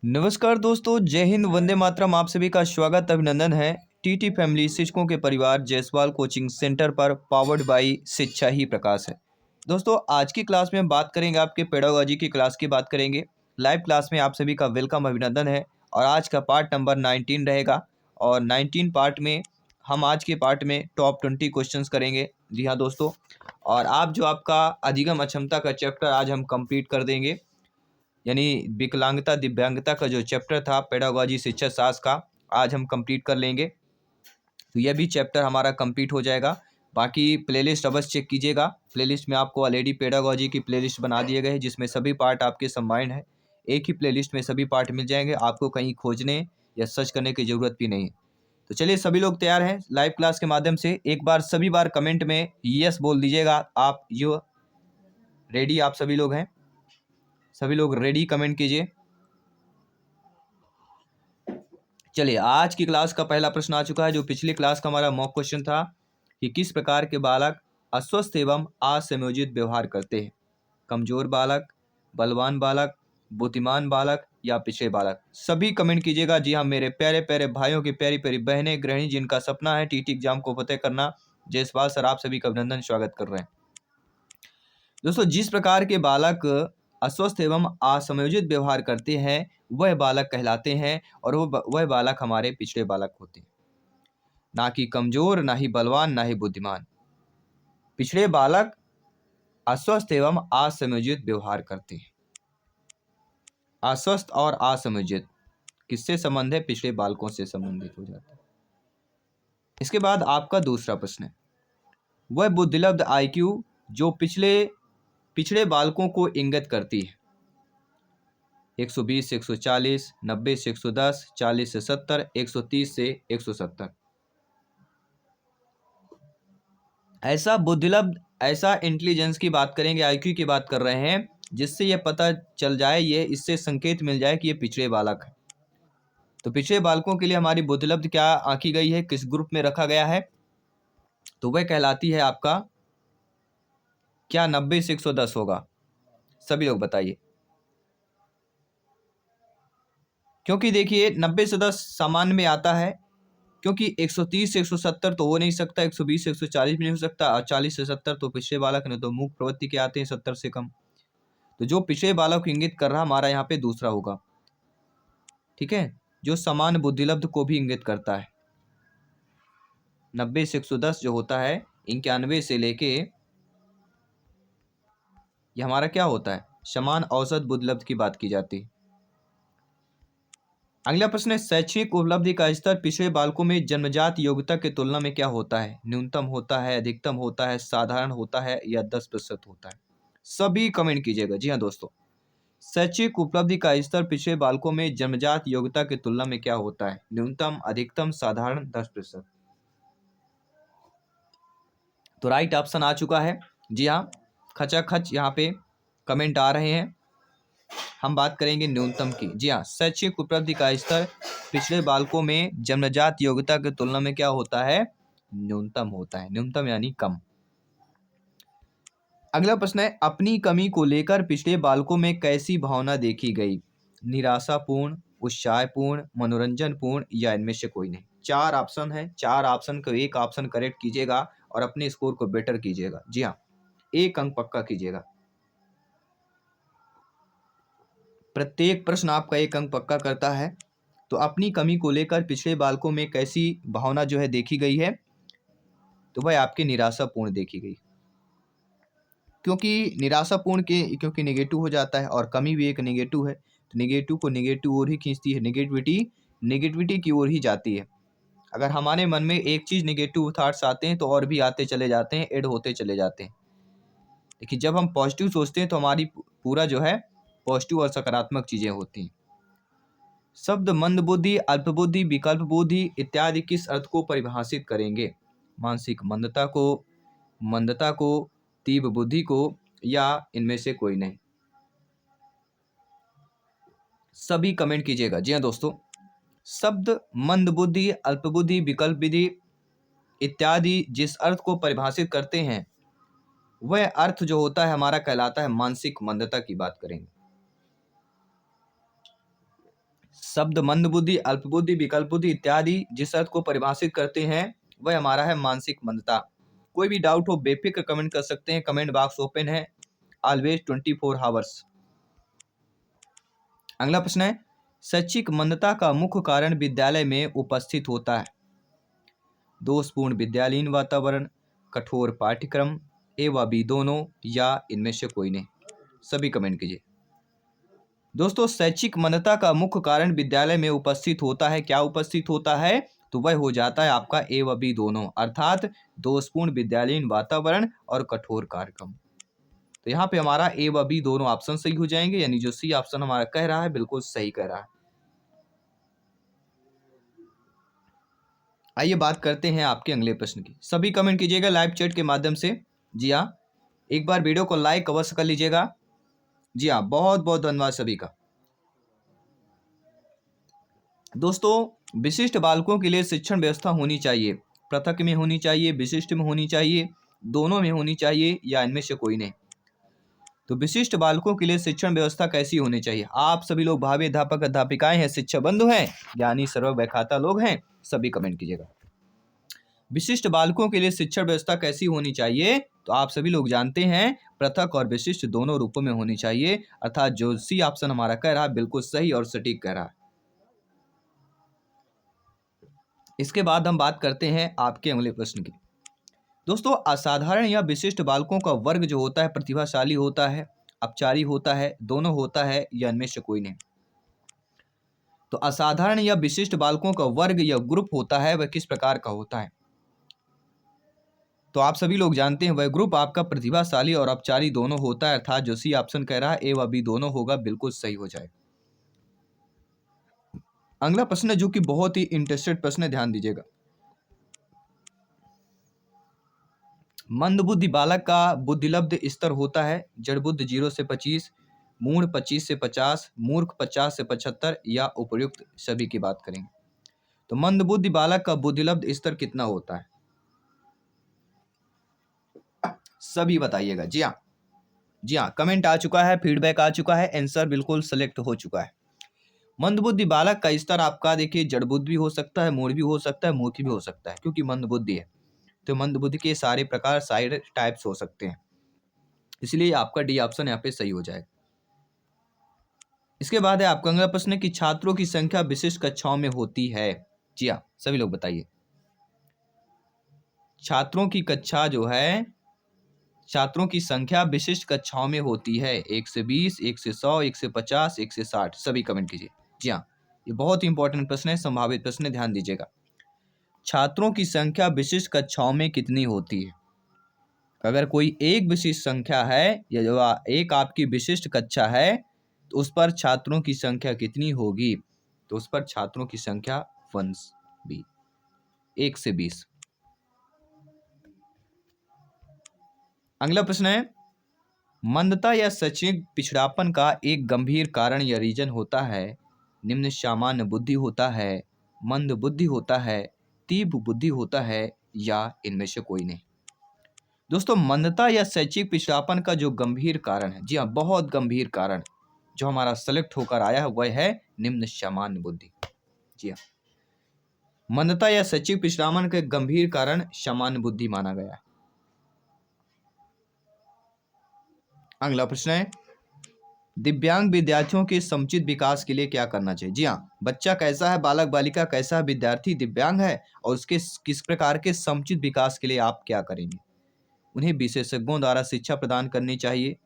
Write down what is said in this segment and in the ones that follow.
नमस्कार दोस्तों, जय हिंद, वंदे मातरम। आप सभी का स्वागत अभिनंदन है टीटी फैमिली शिक्षकों के परिवार जायसवाल कोचिंग सेंटर पर, पावर्ड बाय शिक्षा ही प्रकाश है। दोस्तों, आज की क्लास में हम बात करेंगे, आपके पेडागोजी की क्लास की बात करेंगे। लाइव क्लास में आप सभी का वेलकम, अभिनंदन है। और आज का पार्ट नंबर 19 रहेगा और 19 पार्ट में हम आज के पार्ट में टॉप 20 क्वेश्चन करेंगे। जी हाँ दोस्तों, और आप जो आपका अधिगम अक्षमता का चैप्टर आज हम कंप्लीट कर देंगे, यानी विकलांगता दिव्यांगता का जो चैप्टर था पेडागोजी शिक्षा शास्त्र का, आज हम कंप्लीट कर लेंगे। तो यह भी चैप्टर हमारा कंप्लीट हो जाएगा। बाकी प्लेलिस्ट अवश्य चेक कीजिएगा। प्लेलिस्ट में आपको ऑलरेडी पेडागोजी की प्लेलिस्ट बना दिए गए हैं, जिसमें सभी पार्ट आपके कंबाइंड है। एक ही प्लेलिस्ट में सभी पार्ट मिल जाएंगे, आपको कहीं खोजने या सर्च करने की जरूरत भी नहीं है। तो चलिए, सभी लोग तैयार हैं लाइव क्लास के माध्यम से। एक बार सभी बार कमेंट में यस बोल दीजिएगा। आप यो रेडी, आप सभी लोग हैं? सभी लोग रेडी कमेंट कीजिए। चलिए, आज की क्लास का पहला प्रश्न आ चुका है, जो पिछली क्लास का हमारा मॉक क्वेश्चन था कि किस प्रकार के बालक अस्वस्थ एवं असमयोजित व्यवहार करते हैं। कमजोर बालक, बलवान बालक, बुद्धिमान बालक या पिछड़े बालक। सभी कमेंट कीजिएगा। जी हाँ मेरे प्यारे प्यारे भाइयों की प्यारी प्यारी बहनें, गृहिणी जिनका सपना है टीटी एग्जाम को फतेह करना, जायसवाल सर आप सभी का अभिनंदन, स्वागत कर रहे हैं। दोस्तों, जिस प्रकार के बालक अस्वस्थ एवं असमयोजित व्यवहार करते हैं वह बालक कहलाते हैं, और वह बालक हमारे पिछड़े बालक होते हैं। ना कि कमजोर, ना ही बलवान, ना ही बुद्धिमान। पिछड़े बालक अस्वस्थ एवं असमयोजित व्यवहार करते हैं। अस्वस्थ और असमयोजित किससे संबंध है? पिछड़े बालकों से संबंधित हो जाता है। इसके बाद आपका दूसरा प्रश्न है, वह बुद्धिलब्ध आईक्यू जो पिछड़े बालकों को इंगित करती है। 120 से 140, 90 से 110, 40 से 70, 130 से 170। ऐसा बुद्धिलब्ध, ऐसा इंटेलिजेंस की बात करेंगे, आईक्यू की बात कर रहे हैं, जिससे यह पता चल जाए, ये इससे संकेत मिल जाए कि ये पिछड़े बालक है। तो पिछड़े बालकों के लिए हमारी बुद्धिलब्ध क्या आंकी गई है, किस ग्रुप में रखा गया है? तो वह कहलाती है आपका क्या 90 से 110 होगा? सभी लोग बताइए। क्योंकि देखिए 90 से 10 सामान्य में आता है, क्योंकि 130 से 170 तो हो नहीं सकता, 120 से 140 भी नहीं हो सकता, और 40 से 70 तो पिछड़े बालक ने तो मूक प्रवृत्ति के आते हैं 70 से कम। तो जो पिछड़े बालक को इंगित कर रहा हमारा यहाँ पे दूसरा होगा। ठीक है, जो समान बुद्धिलब्ध को भी इंगित करता है। 90 से 110 जो होता है, 91 से लेके ये हमारा क्या होता है? समान औसत बुद्धिलब्ध की बात की जाती है। अगला प्रश्न है, शैक्षिक उपलब्धि का स्तर पिछड़े बालकों में जन्मजात योग्यता की तुलना में क्या होता है? न्यूनतम होता है, अधिकतम होता है, साधारण होता है या 10% होता है? सभी कमेंट कीजिएगा। जी हाँ दोस्तों, शैक्षिक उपलब्धि का स्तर पिछड़े बालकों में जन्मजात योग्यता की तुलना में क्या होता है? न्यूनतम, अधिकतम, साधारण, 10%। तो राइट ऑप्शन आ चुका है। जी हाँ, खचाखच यहाँ पे कमेंट आ रहे हैं। हम बात करेंगे न्यूनतम की। जी हाँ, शैक्षिक उपलब्धि का स्तर पिछड़े बालकों में जन्मजात योग्यता की तुलना में क्या होता है? न्यूनतम होता है। न्यूनतम यानी कम। अगला प्रश्न है, अपनी कमी को लेकर पिछड़े बालकों में कैसी भावना देखी गई? निराशापूर्ण, उत्साहपूर्ण, मनोरंजनपूर्ण या इनमें से कोई नहीं। 4 ऑप्शन है, 4 ऑप्शन को एक ऑप्शन करेक्ट कीजिएगा और अपने स्कोर को बेटर कीजिएगा। जी हाँ, 1 अंक पक्का कीजिएगा। प्रत्येक प्रश्न आपका 1 अंक पक्का करता है। तो अपनी कमी को लेकर पिछड़े बालकों में कैसी भावना जो है देखी गई है? तो वह आपकी निराशापूर्ण देखी गई। क्योंकि निराशापूर्ण क्योंकि नेगेटिव हो जाता है, और कमी भी एक नेगेटिव है, तो नेगेटिव को नेगेटिव ओर ही खींचती है। नेगेटिविटी की ओर ही जाती है। अगर हमारे मन में एक चीज़ नेगेटिव थॉट्स आते हैं तो और भी आते चले जाते हैं, ऐड होते चले जाते हैं। लेकिन जब हम पॉजिटिव सोचते हैं तो हमारी पूरा जो है पॉजिटिव और सकारात्मक चीज़ें होती हैं। शब्द मंदबुद्धि, अल्पबुद्धि, विकल्प बुद्धि इत्यादि किस अर्थ को परिभाषित करेंगे? मानसिक मंदता को, तीव्र बुद्धि को, या इनमें से कोई नहीं? सभी कमेंट कीजिएगा। जी हाँ दोस्तों, शब्द मंदबुद्धि, अल्पबुद्धि, विकल्प बुद्धि इत्यादि जिस अर्थ को परिभाषित करते हैं वह अर्थ जो होता है हमारा कहलाता है मानसिक मंदता की बात करेंगे। शब्द मंदबुद्धि, अल्पबुद्धि, विकल्प बुद्धि इत्यादि जिस अर्थ को परिभाषित करते हैं वह हमारा है मानसिक मंदता। कोई भी डाउट हो बेफिक्र कमेंट कर सकते हैं, कमेंट बॉक्स ओपन है ऑलवेज 24 आवर्स। अगला प्रश्न है, शैक्षिक मंदता का मुख्य कारण विद्यालय में उपस्थित होता है। दोषपूर्ण विद्यालयीन वातावरण, कठोर पाठ्यक्रम, ए व बी दोनों, या इनमें से कोई नहीं। सभी कमेंट कीजिए। दोस्तों, शैक्षिक मंदता का मुख्य कारण विद्यालय में उपस्थित होता है। क्या उपस्थित होता है? तो वह हो जाता है आपका ए व बी दोनों, अर्थात दोषपूर्ण विद्यालयीन वातावरण और कठोर कार्यक्रम। तो यहाँ पे हमारा ए व बी दोनों ऑप्शन सही हो जाएंगे, यानी जो सी ऑप्शन हमारा कह रहा है बिल्कुल सही कह रहा है। आइए बात करते हैं आपके अगले प्रश्न की। सभी कमेंट कीजिएगा लाइव चैट के माध्यम से। जी हाँ, एक बार वीडियो को लाइक अवश्य कर लीजिएगा। जी हाँ, बहुत बहुत धन्यवाद सभी का। दोस्तों, विशिष्ट बालकों के लिए शिक्षण व्यवस्था होनी चाहिए। पृथक में होनी चाहिए, विशिष्ट में होनी चाहिए, दोनों में होनी चाहिए, या इनमें से कोई नहीं। तो विशिष्ट बालकों के लिए शिक्षण व्यवस्था कैसी होनी चाहिए? आप सभी लोग भावी अध्यापक अध्यापिकाएं हैं, शिक्षक बंधु हैं, ज्ञानी सर्व व्याख्याता लोग हैं, सभी कमेंट कीजिएगा। विशिष्ट बालकों के लिए शिक्षण व्यवस्था कैसी होनी चाहिए? तो आप सभी लोग जानते हैं पृथक और विशिष्ट दोनों रूपों में होनी चाहिए, अर्थात जो सी ऑप्शन हमारा कह रहा है बिल्कुल सही और सटीक कह रहा है। इसके बाद हम बात करते हैं आपके अगले प्रश्न की। दोस्तों, असाधारण या विशिष्ट बालकों का वर्ग जो होता है प्रतिभाशाली होता है, अपचारी होता है, दोनों होता है, या इनमें से कोई नहीं। तो असाधारण या विशिष्ट बालकों का वर्ग या ग्रुप होता है वह किस प्रकार का होता है? तो आप सभी लोग जानते हैं वह ग्रुप आपका प्रतिभाशाली और अपचारी दोनों होता है, अर्थात जो सी ऑप्शन कह रहा है ए व बी दोनों होगा, बिल्कुल सही हो जाए। अगला प्रश्न है जो कि बहुत ही इंटरेस्टेड प्रश्न है, ध्यान दीजिएगा। मंदबुद्धि बालक का बुद्धिलब्ध स्तर होता है जड़बुद्ध 0 से 25, मूढ़ 25 से 50, मूर्ख 50 से 75, या उपर्युक्त सभी की बात करेंगे। तो मंदबुद्धि बालक का बुद्धिलब्ध स्तर कितना होता है? सभी बताइएगा। जी हाँ, जी हाँ, कमेंट आ चुका है, फीडबैक आ चुका है, आंसर बिल्कुल सेलेक्ट हो चुका है। मंदबुद्धि बालक का स्तर आपका देखिए जड़बुद्ध भी हो सकता है, मूढ़ भी हो सकता है, मूर्ख भी हो सकता है, क्योंकि मंदबुद्धि है। तो मंदबुद्धि के सारे प्रकार सारे टाइप्स हो सकते हैं, इसलिए आपका डी ऑप्शन यहाँ पे सही हो जाएगा। इसके बाद है आपका अगला प्रश्न कि छात्रों की संख्या विशिष्ट कक्षाओं में होती है। जी हाँ, सभी लोग बताइए। छात्रों की कक्षा जो है, छात्रों की संख्या विशिष्ट कक्षाओं में होती है 1 से 20, 1 से 100, 1 से 50, 1 से 60। सभी कमेंट कीजिए। जी हाँ, ये बहुत इंपॉर्टेंट प्रश्न है, संभावित प्रश्न है, ध्यान दीजिएगा। छात्रों की संख्या विशिष्ट कक्षाओं में कितनी होती है? अगर कोई एक विशिष्ट संख्या है या जो एक आपकी विशिष्ट कक्षा है तो उस पर छात्रों की संख्या कितनी होगी? तो उस पर छात्रों की संख्या 1 से 20। अगला प्रश्न है, मंदता या शैक्षणिक पिछड़ापन का एक गंभीर कारण या रीजन होता है निम्न सामान्य बुद्धि होता है, मंद बुद्धि होता है, तीव्र बुद्धि होता है, या इनमें से कोई नहीं। दोस्तों, मंदता या शैक्षिक पिछड़ापन का जो गंभीर कारण है, जी हाँ, बहुत गंभीर कारण जो हमारा सेलेक्ट होकर आया है वह है निम्न सामान्य बुद्धि। जी हाँ, मंदता या शैक्षिक पिछड़ापन का गंभीर कारण सामान्य बुद्धि माना गया है। अगला प्रश्न है, दिव्यांग विद्यार्थियों के समुचित विकास के लिए क्या करना चाहिए? जी हाँ, बच्चा कैसा है, बालक बालिका कैसा है, विद्यार्थी दिव्यांग है और उसके किस प्रकार के समुचित विकास के लिए आप क्या करेंगे? उन्हें विशेषज्ञों द्वारा शिक्षा प्रदान करनी चाहिए,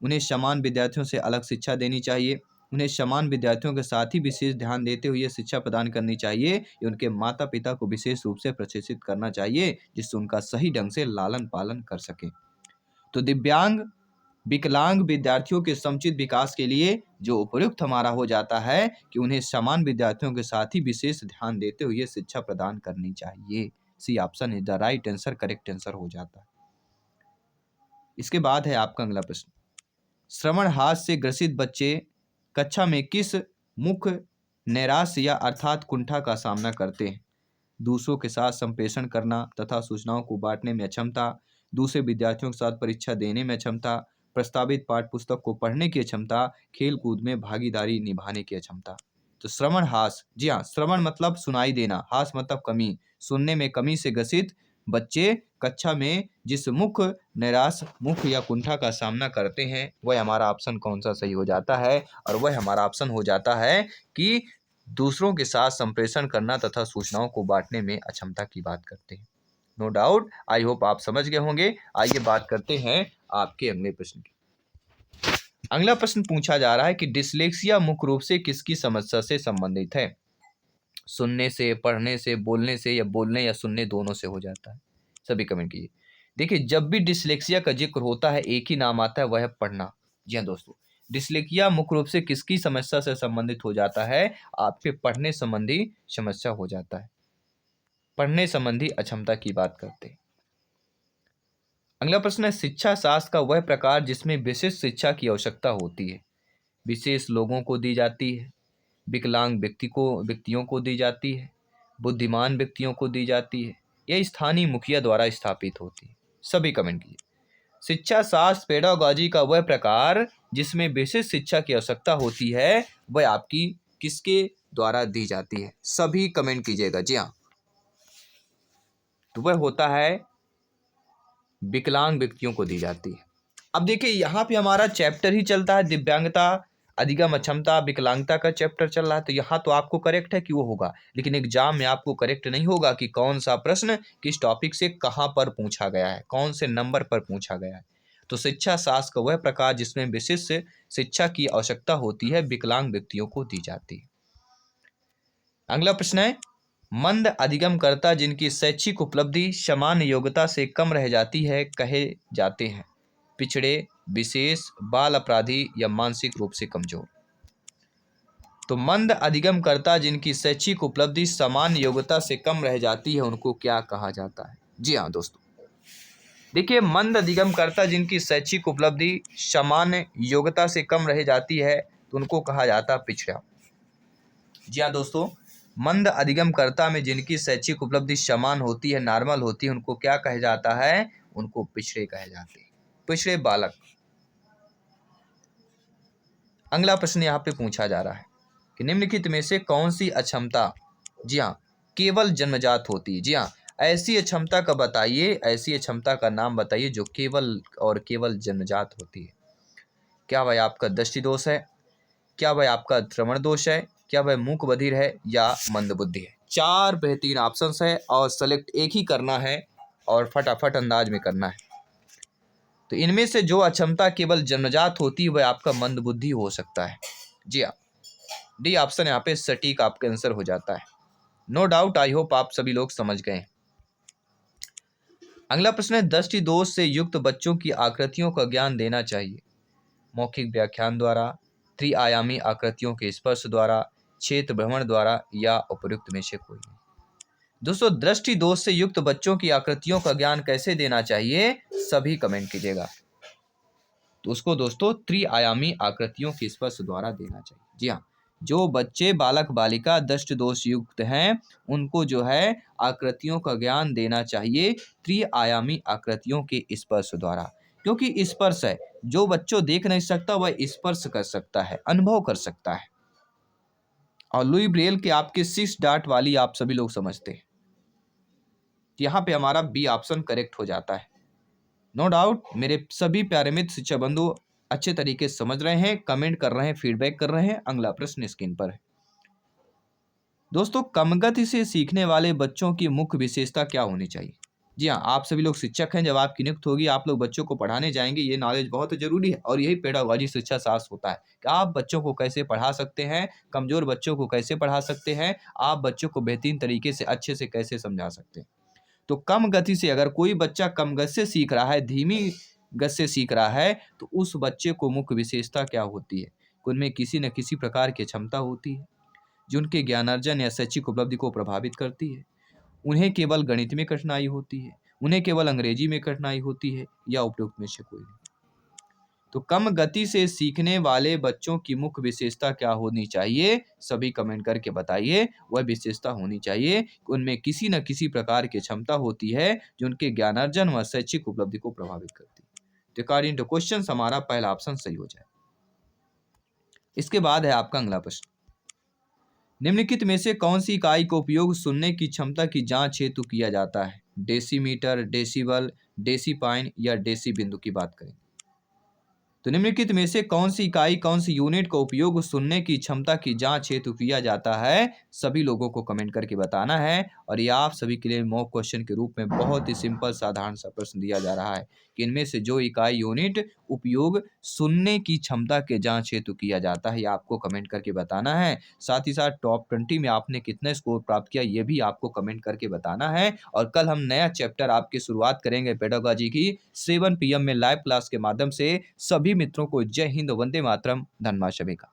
उन्हें समान विद्यार्थियों से अलग शिक्षा देनी चाहिए, उन्हें समान विद्यार्थियों के साथ ही विशेष ध्यान देते हुए शिक्षा प्रदान करनी चाहिए, या उनके माता पिता को विशेष रूप से प्रशिक्षित करना चाहिए जिससे उनका सही ढंग से लालन पालन कर सके। तो दिव्यांग विकलांग विद्यार्थियों के समुचित विकास के लिए जो उपयुक्त हमारा हो जाता है कि उन्हें समान विद्यार्थियों के साथ ही विशेष ध्यान देते हुए शिक्षा प्रदान करनी चाहिए। C option is the right answer, correct answer हो जाता है। इसके बाद है आपका अगला प्रश्न, श्रवण हास से ग्रसित बच्चे कक्षा में किस मुख्य नैराश्य या अर्थात कुंठा का सामना करते हैं? दूसरों के साथ संप्रेषण करना तथा सूचनाओं को बांटने में अक्षमता, दूसरे विद्यार्थियों के साथ परीक्षा देने में अक्षमता, प्रस्तावित पाठ्य पुस्तक को पढ़ने की अक्षमता, खेल कूद में भागीदारी निभाने की अक्षमता। तो श्रवण हास, जी हाँ, श्रवण मतलब सुनाई देना, हास मतलब कमी, सुनने में कमी से ग्रसित बच्चे कक्षा में जिस मुख निराश मुख या कुंठा का सामना करते हैं, वह हमारा ऑप्शन कौन सा सही हो जाता है, और वह हमारा ऑप्शन हो जाता है कि दूसरों के साथ संप्रेषण करना तथा सूचनाओं को बांटने में अक्षमता की बात करते हैं। नो डाउट, आई होप आप समझ गए होंगे। आइए बात करते हैं आपके अगले प्रश्न की। अगला प्रश्न पूछा जा रहा है कि डिसलेक्सिया मुख्य रूप से किसकी समस्या से संबंधित है? सुनने से, पढ़ने से, बोलने से, या बोलने या सुनने दोनों से हो जाता है? सभी कमेंट कीजिए। देखिए, जब भी डिसलेक्सिया का जिक्र होता है एक ही नाम आता है, वह है पढ़ना। जी हाँ दोस्तों, डिसलेक्सिया मुख्य रूप से किसकी समस्या से संबंधित हो जाता है? आपके पढ़ने संबंधी समस्या हो जाता है, पढ़ने संबंधी अक्षमता की बात करते हैं। अगला प्रश्न है, शिक्षा शास्त्र का वह प्रकार जिसमें विशिष्ट शिक्षा की आवश्यकता होती है, विशेष लोगों को दी जाती है, विकलांग व्यक्तियों को दी जाती है, बुद्धिमान व्यक्तियों को दी जाती है, या स्थानीय मुखिया द्वारा स्थापित होती है? सभी कमेंट कीजिए। शिक्षा शास्त्र पेडागॉजी का वह प्रकार जिसमें विशेष शिक्षा की आवश्यकता होती है, वह आपकी किसके द्वारा दी जाती है? सभी कमेंट कीजिएगा। जी हाँ, तो वह होता है विकलांग व्यक्तियों को दी जाती है। अब देखिए, यहाँ पे हमारा चैप्टर ही चलता है दिव्यांगता, अधिगम अक्षमता, विकलांगता का चैप्टर चल रहा है, तो यहाँ तो आपको करेक्ट है कि वो होगा, लेकिन एग्जाम में आपको करेक्ट नहीं होगा कि कौन सा प्रश्न किस टॉपिक से कहाँ पर पूछा गया है, कौन से नंबर पर पूछा गया है। तो शिक्षा शास्त्र का वह प्रकार जिसमें विशिष्ट शिक्षा की आवश्यकता होती है, विकलांग व्यक्तियों को दी जाती है। अगला प्रश्न है, मंद अधिगमकर्ता जिनकी शैक्षिक उपलब्धि सामान्य योग्यता से कम रह जाती है कहे जाते हैं? पिछड़े, विशेष, बाल अपराधी, या मानसिक रूप से कमजोर? तो मंद अधिगमकर्ता जिनकी शैक्षिक उपलब्धि सामान्य योग्यता से कम रह जाती है, उनको क्या कहा जाता है? जी हाँ दोस्तों, देखिए, मंद अधिगमकर्ता जिनकी शैक्षिक उपलब्धि सामान्य योग्यता से कम रह जाती है, तो उनको कहा जाता है पिछड़ा। जी हाँ दोस्तों, मंद अधिगमकर्ता में जिनकी शैक्षिक उपलब्धि समान होती है, नॉर्मल होती है, उनको क्या कहा जाता है? उनको पिछड़े कहे जाते हैं, पिछड़े बालक। अगला प्रश्न यहाँ पे पूछा जा रहा है कि निम्नलिखित में से कौन सी अक्षमता, जी हाँ, केवल जन्मजात होती है? जी हाँ, ऐसी अक्षमता का बताइए, ऐसी अक्षमता का नाम बताइए जो केवल और केवल जन्मजात होती है। क्या वह आपका दृष्टि दोष है? क्या वह आपका श्रवण दोष है? क्या वह मूक बधिर है या मंदबुद्धि है? 4 बेहतरीन ऑप्शंस है और सेलेक्ट एक ही करना है और फटाफट अंदाज में करना है। तो इनमें से जो अक्षमता केवल जन्मजात होती है, वह आपका मंदबुद्धि हो सकता है। जी हाँ, डी ऑप्शन यहाँ पे सटीक आपका आंसर हो जाता है। नो डाउट, आई होप आप सभी लोग समझ गए। अगला प्रश्न है, दृष्टि दोष से युक्त बच्चों की आकृतियों का ज्ञान देना चाहिए? मौखिक व्याख्यान द्वारा, त्रिआयामी आकृतियों के स्पर्श द्वारा, क्षेत्र भ्रमण द्वारा, या उपयुक्त में से कोई नहीं? दोस्तों, दृष्टि दोष से युक्त बच्चों की आकृतियों का ज्ञान कैसे देना चाहिए? सभी कमेंट कीजिएगा। तो उसको दोस्तों त्रिआयामी आकृतियों के स्पर्श द्वारा देना चाहिए। जी हाँ, जो बच्चे बालक बालिका दृष्टि दोष युक्त हैं, उनको जो है आकृतियों का ज्ञान देना चाहिए त्रिआयामी आकृतियों के स्पर्श द्वारा, क्योंकि स्पर्श है, जो बच्चों देख नहीं सकता वह स्पर्श कर सकता है, अनुभव कर सकता है। और लुई ब्रेल के आपके 6 डाट वाली आप सभी लोग समझते हैं, यहाँ पे हमारा बी ऑप्शन करेक्ट हो जाता है। नो डाउट, मेरे सभी प्यारे मित्र शिक्षा बंधु अच्छे तरीके से समझ रहे हैं, कमेंट कर रहे हैं, फीडबैक कर रहे हैं। अगला प्रश्न स्क्रीन पर है। दोस्तों, कम गति से सीखने वाले बच्चों की मुख्य विशेषता क्या होनी चाहिए? जी हाँ, आप सभी लोग शिक्षक हैं, जब आपकी नियुक्ति होगी आप लोग बच्चों को पढ़ाने जाएंगे, ये नॉलेज बहुत जरूरी है, और यही पेडागॉजी शिक्षा शास्त्र होता है कि आप बच्चों को कैसे पढ़ा सकते हैं, कमजोर बच्चों को कैसे पढ़ा सकते हैं, आप बच्चों को बेहतरीन तरीके से अच्छे से कैसे समझा सकते हैं। तो कम गति से अगर कोई बच्चा कम गति से सीख रहा है, धीमी गति से सीख रहा है, तो उस बच्चे को मुख्य विशेषता क्या होती है? उनमें किसी न किसी प्रकार की क्षमता होती है जो उनके ज्ञानार्जन या शैक्षिक उपलब्धि को प्रभावित करती है। उन्हें केवल गणित में कठिनाई होती है, उन्हें केवल अंग्रेजी में कठिनाई होती है, या उपयुक्त में से कोई नहीं? तो कम गति से सीखने वाले बच्चों की मुख्य विशेषता क्या होनी चाहिए? सभी कमेंट करके बताइए। वह विशेषता होनी चाहिए कि उनमें किसी न किसी प्रकार की क्षमता होती है जो उनके ज्ञानार्जन व शैक्षिक उपलब्धि को प्रभावित करती है। तो अकॉर्डिंग टू क्वेश्चन हमारा पहला ऑप्शन सही हो जाए। इसके बाद है आपका अगला प्रश्न। निम्नलिखित में से कौन सी इकाई का उपयोग सुनने की क्षमता की जांच हेतु किया जाता है? डेसीमीटर, डेसिबल, डेसीपाइन या डेसी बिंदु की बात करें तो निम्नलिखित में से कौन सी इकाई, कौन सी यूनिट का उपयोग सुनने की क्षमता की जांच हेतु किया जाता है? सभी लोगों को कमेंट करके बताना है। और ये आप सभी के लिए मॉक क्वेश्चन के रूप में बहुत ही सिंपल साधारण सा प्रश्न दिया जा रहा है कि इनमें से जो इकाई, यूनिट उपयोग सुनने की क्षमता के जांच हेतु किया जाता है, ये आपको कमेंट करके बताना है। साथ ही साथ टॉप 20 में आपने कितने स्कोर प्राप्त किया, ये भी आपको कमेंट करके बताना है। और कल हम नया चैप्टर आपकी शुरुआत करेंगे पेडागोजी की 7 PM में लाइव क्लास के माध्यम से। सभी मित्रों को जय हिंद, वंदे मातरम, धन्यवाद सभी का।